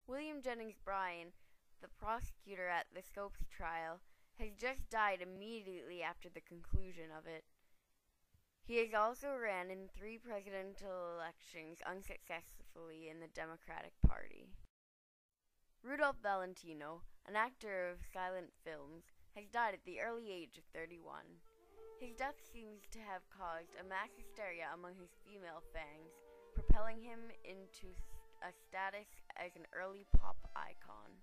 William Jennings Bryan, the prosecutor at the Scopes trial, has just died immediately after the conclusion of it. He has also ran in 3 presidential elections unsuccessfully in the Democratic Party. Rudolph Valentino, an actor of silent films, has died at the early age of 31. His death seems to have caused a mass hysteria among his female fans, propelling him into a status as an early pop icon.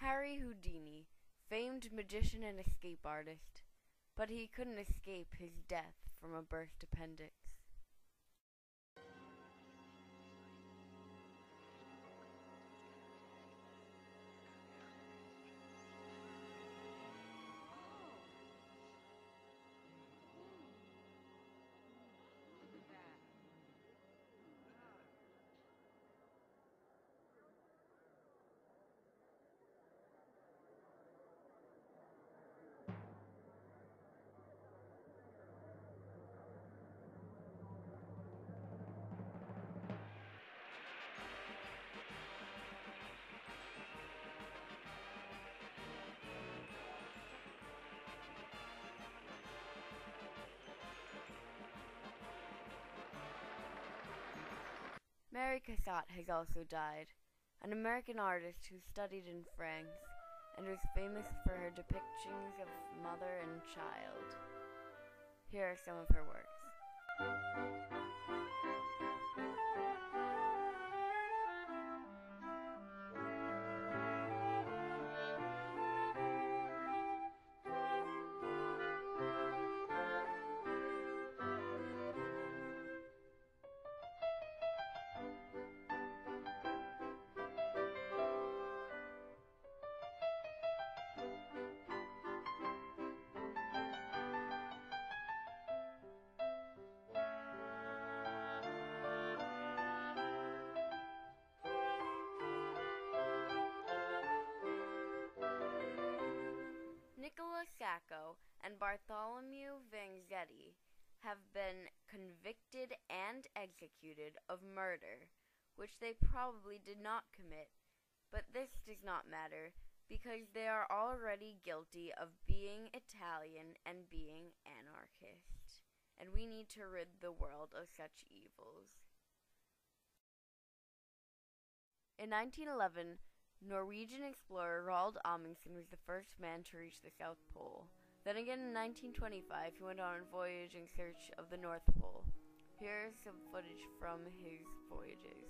Harry Houdini, famed magician and escape artist, but he couldn't escape his death from a burst appendix. Mary Cassatt has also died, an American artist who studied in France and was famous for her depictions of mother and child. Here are some of her works. Nicola Sacco and Bartholomew Vanzetti have been convicted and executed of murder, which they probably did not commit, but this does not matter because they are already guilty of being Italian and being anarchist, and we need to rid the world of such evils. In 1911, Norwegian explorer Roald Amundsen was the first man to reach the South Pole. Then again in 1925, he went on a voyage in search of the North Pole. Here is some footage from his voyages.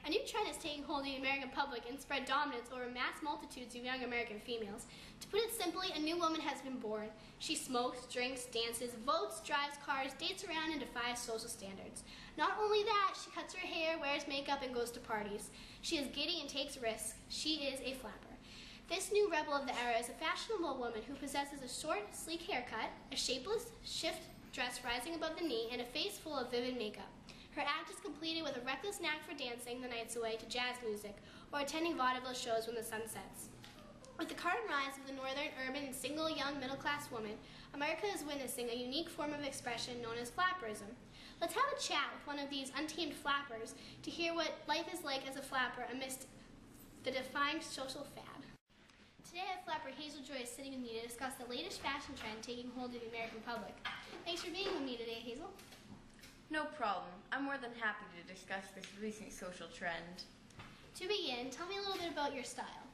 A new trend is taking hold in the American public and spread dominance over mass multitudes of young American females. To put it simply, a new woman has been born. She smokes, drinks, dances, votes, drives cars, dates around, and defies social standards. Not only that, she cuts her hair, wears makeup, and goes to parties. She is giddy and takes risks. She is a flapper. This new rebel of the era is a fashionable woman who possesses a short, sleek haircut, a shapeless, shift dress rising above the knee, and a face full of vivid makeup. Her act is completed with a reckless knack for dancing the nights away to jazz music or attending vaudeville shows when the sun sets. With the current rise of the northern, urban, and single young middle-class woman, America is witnessing a unique form of expression known as flapperism. Let's have a chat with one of these untamed flappers to hear what life is like as a flapper amidst the defying social fad. Today I have flapper Hazel Joyce sitting with me to discuss the latest fashion trend taking hold of the American public. Thanks for being with me today, Hazel. No problem. I'm more than happy to discuss this recent social trend. To begin, tell me a little bit about your style.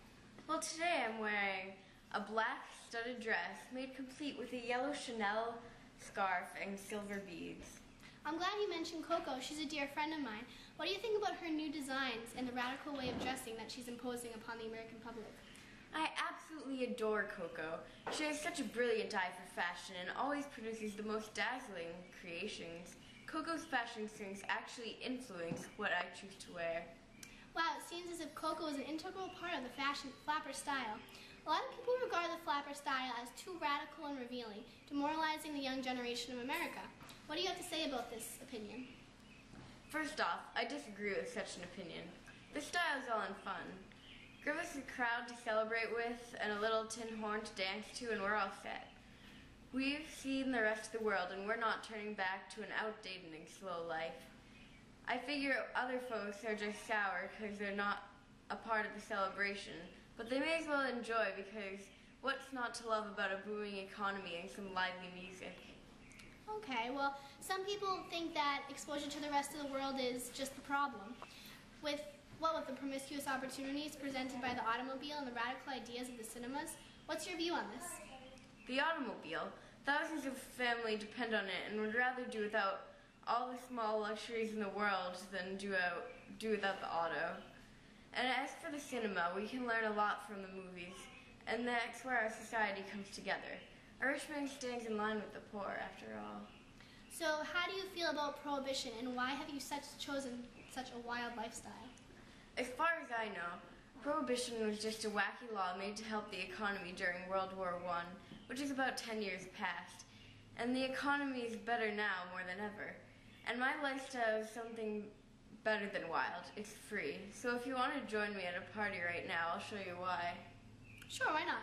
Well, today I'm wearing a black studded dress made complete with a yellow Chanel scarf and silver beads. I'm glad you mentioned Coco. She's a dear friend of mine. What do you think about her new designs and the radical way of dressing that she's imposing upon the American public? I absolutely adore Coco. She has such a brilliant eye for fashion and always produces the most dazzling creations. Coco's fashion sense actually influence what I choose to wear. Wow, it seems as if Coco is an integral part of the fashion flapper style. A lot of people regard the flapper style as too radical and revealing, demoralizing the young generation of America. What do you have to say about this opinion? First off, I disagree with such an opinion. This style is all in fun. Give us a crowd to celebrate with and a little tin horn to dance to and we're all set. We've seen the rest of the world and we're not turning back to an outdated and slow life. I figure other folks are just sour because they're not a part of the celebration, but they may as well enjoy because what's not to love about a booming economy and some lively music? Okay, well, some people think that exposure to the rest of the world is just the problem. With the promiscuous opportunities presented by the automobile and the radical ideas of the cinemas, what's your view on this? The automobile. Thousands of families depend on it and would rather do without all the small luxuries in the world than do without the auto. And as for the cinema, we can learn a lot from the movies, and that's where our society comes together. A rich man stands in line with the poor, after all. So how do you feel about prohibition, and why have you chosen such a wild lifestyle? As far as I know, prohibition was just a wacky law made to help the economy during World War I, which is about 10 years past. And the economy is better now more than ever. And my lifestyle is something better than wild. It's free. So if you want to join me at a party right now, I'll show you why. Sure, why not?